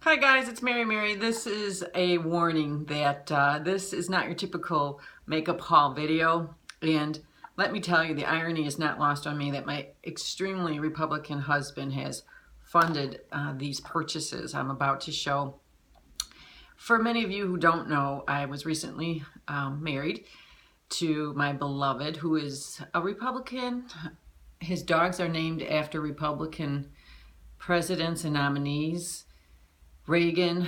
Hi guys, it's Mary. This is a warning that this is not your typical makeup haul video. And let me tell you, the irony is not lost on me that my extremely Republican husband has funded these purchases I'm about to show. For many of you who don't know, I was recently married to my beloved, who is a Republican. His dogs are named after Republican presidents and nominees. Reagan,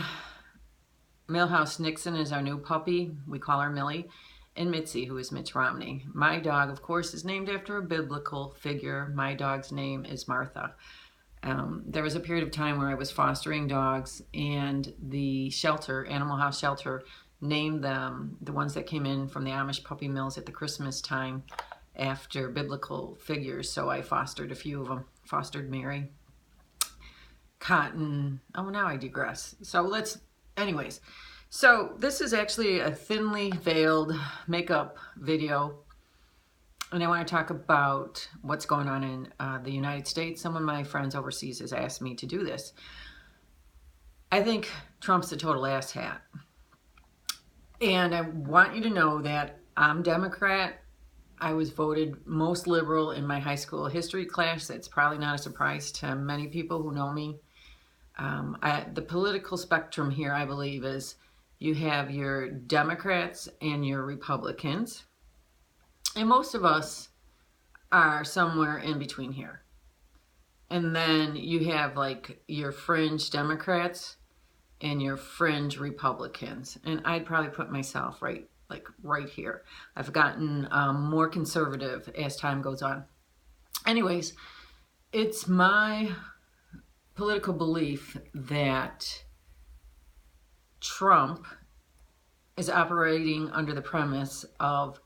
Milhouse Nixon is our new puppy. We call her Millie. And Mitzi, who is Mitch Romney. My dog, of course, is named after a biblical figure. My dog's name is Martha. There was a period of time where I was fostering dogs, and the shelter, Animal House Shelter, named them, the ones that came in from the Amish puppy mills at the Christmas time, after biblical figures. So I fostered a few of them. Fostered Mary, Cotton. Oh, now I digress. Anyways, so this is actually a thinly veiled makeup video, and I want to talk about what's going on in the United States. Some of my friends overseas has asked me to do this. I think Trump's a total asshat, and I want you to know that I'm Democrat. I was voted most liberal in my high school history class. That's probably not a surprise to many people who know me. The political spectrum here, I believe, is you have your Democrats and your Republicans. And most of us are somewhere in between here. And then you have like your fringe Democrats and your fringe Republicans. And I'd probably put myself right here. I've gotten more conservative as time goes on. Anyways, it's my political belief that Trump is operating under the premise of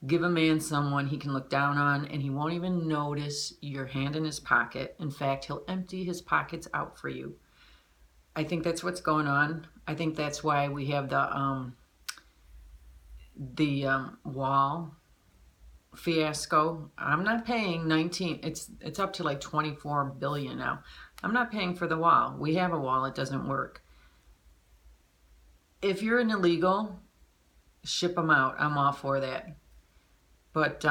give a man someone he can look down on and he won't even notice your hand in his pocket. In fact, he'll empty his pockets out for you. I think that's what's going on. I think that's why we have the wall fiasco. I'm not paying 19, it's up to like 24 billion now. I'm not paying for the wall. We have a wall, it doesn't work. If you're an illegal, ship them out. I'm all for that. But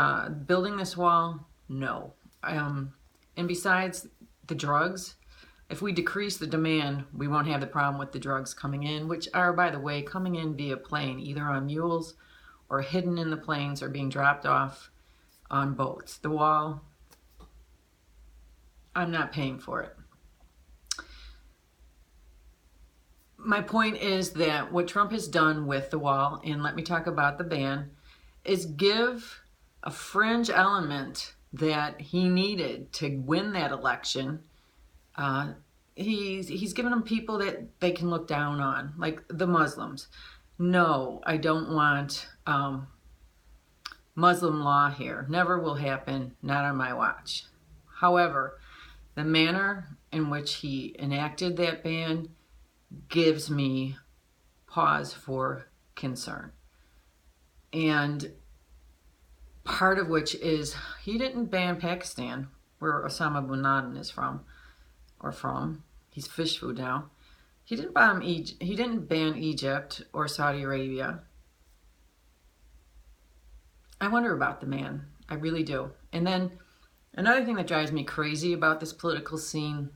building this wall, no. And besides the drugs, if we decrease the demand, we won't have the problem with the drugs coming in, which are, by the way, coming in via plane, either on mules or hidden in the planes or being dropped off on boats. The wall, I'm not paying for it. My point is that what Trump has done with the wall, and let me talk about the ban, is give a fringe element that he needed to win that election. He's given them people that they can look down on, like the Muslims. No, I don't want Muslim law here. Never will happen, not on my watch. However, the manner in which he enacted that ban gives me pause for concern. And part of which is he didn't ban Pakistan, where Osama bin Laden is from. He's fish food now. He didn't ban Egypt or Saudi Arabia. I wonder about the man. I really do. And then another thing that drives me crazy about this political scene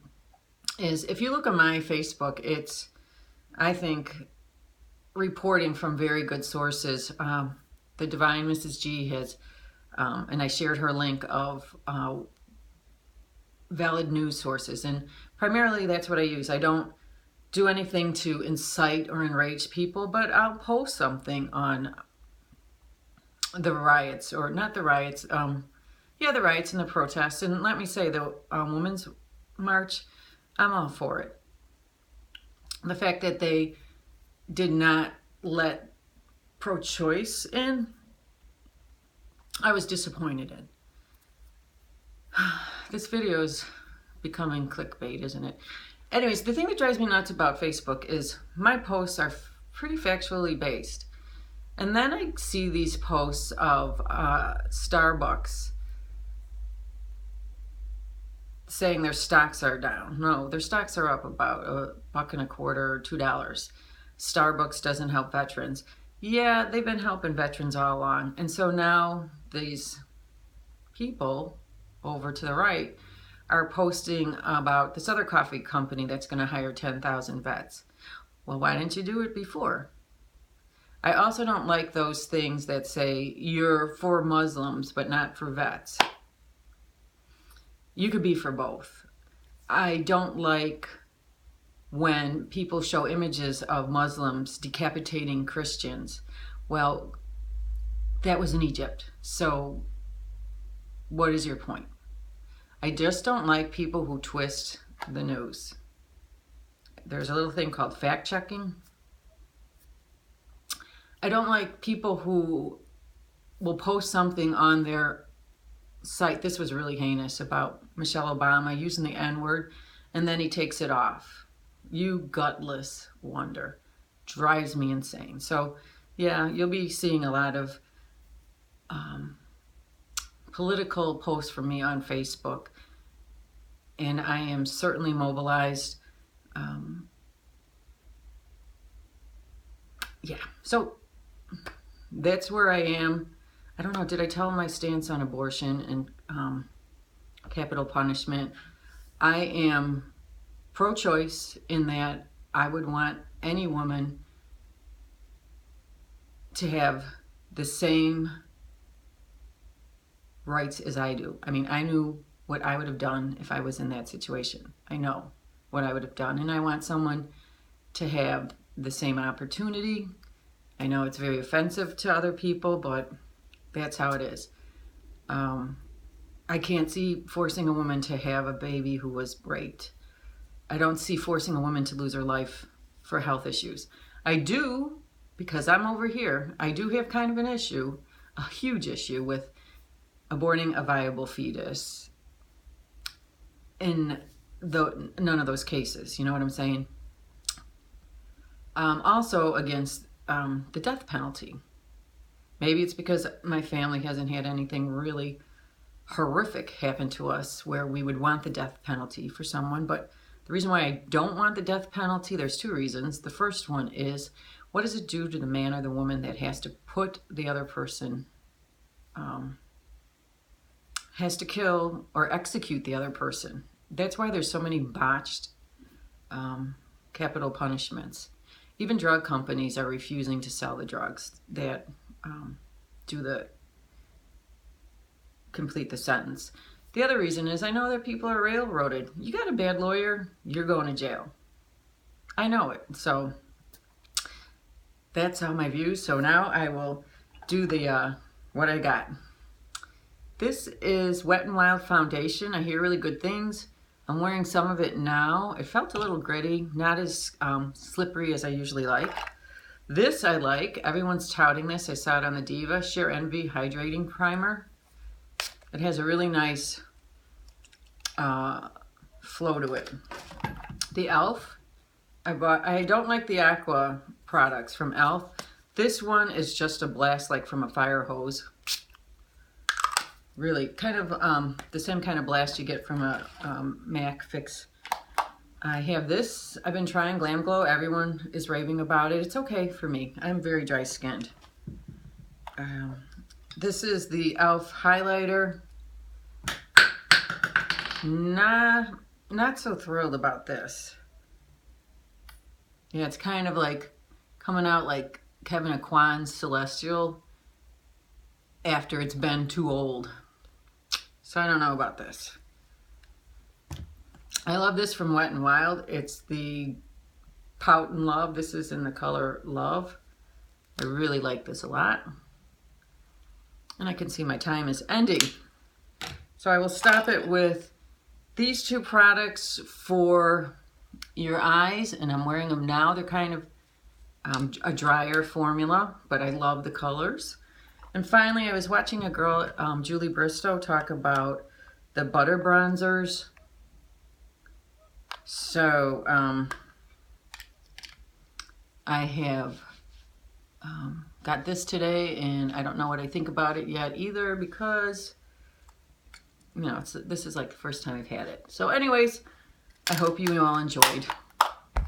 is if you look at my Facebook, it's, I think, reporting from very good sources. The Divine Mrs. G has, and I shared her link of valid news sources. And primarily that's what I use. I don't do anything to incite or enrage people, but I'll post something on the riots, or not the riots, the riots and the protests. And let me say, the Women's March, I'm all for it. The fact that they did not let pro-choice in, I was disappointed in. This video is becoming clickbait, isn't it? Anyways, the thing that drives me nuts about Facebook is my posts are pretty factually based. And then I see these posts of Starbucks saying their stocks are down. No, their stocks are up about $1.25 or $2. Starbucks doesn't help veterans. Yeah, they've been helping veterans all along. And so now these people over to the right are posting about this other coffee company that's going to hire 10,000 vets. Well, why didn't you do it before? I also don't like those things that say you're for Muslims but not for vets. You could be for both. I don't like when people show images of Muslims decapitating Christians. Well, that was in Egypt. So what is your point? I just don't like people who twist the news. There's a little thing called fact-checking. I don't like people who will post something on their site. This was really heinous about Michelle Obama using the N-word, and then he takes it off. You gutless wonder. Drives me insane. So, yeah, you'll be seeing a lot of political posts from me on Facebook, and I am certainly mobilized. Yeah, so that's where I am. I don't know, did I tell my stance on abortion and capital punishment? I am pro-choice in that I would want any woman to have the same rights as I do. I mean, I knew what I would have done if I was in that situation. I know what I would have done, and I want someone to have the same opportunity. I know it's very offensive to other people, but that's how it is. I can't see forcing a woman to have a baby who was raped. I don't see forcing a woman to lose her life for health issues. I do, because I'm over here, I do have kind of an issue, a huge issue with aborting a viable fetus in none of those cases. You know what I'm saying? Also against the death penalty. Maybe it's because my family hasn't had anything really horrific happen to us where we would want the death penalty for someone. But the reason why I don't want the death penalty, there's two reasons. The first one is, what does it do to the man or the woman that has to put the other person, has to kill or execute the other person? That's why there's so many botched capital punishments. Even drug companies are refusing to sell the drugs that complete the sentence. The other reason is I know that people are railroaded. You got a bad lawyer, you're going to jail. I know it. So that's all my views. So now I will do the what I got. This is Wet n Wild foundation. I hear really good things. I'm wearing some of it now. It felt a little gritty, not as slippery as I usually like. This I like. Everyone's touting this. I saw it on the Diva. Sheer Envy Hydrating Primer. It has a really nice flow to it. The e.l.f. I don't like the Aqua products from e.l.f. This one is just a blast like from a fire hose. Really, kind of the same kind of blast you get from a MAC Fix. I have this. I've been trying Glam Glow. Everyone is raving about it. It's okay for me. I'm very dry skinned. This is the e.l.f. highlighter. Not so thrilled about this. Yeah, it's kind of like coming out like Kevin Aquan's Celestial after it's been too old. So I don't know about this. I love this from Wet n Wild. It's the Pout in Love. This is in the color Love. I really like this a lot. And I can see my time is ending. So I will stop it with these two products for your eyes. And I'm wearing them now. They're kind of a drier formula, but I love the colors. And finally, I was watching a girl, Julie Bristow, talk about the butter bronzers. So I have got this today, and I don't know what I think about it yet either, because you know, this is like the first time I've had it. So anyways, I hope you all enjoyed.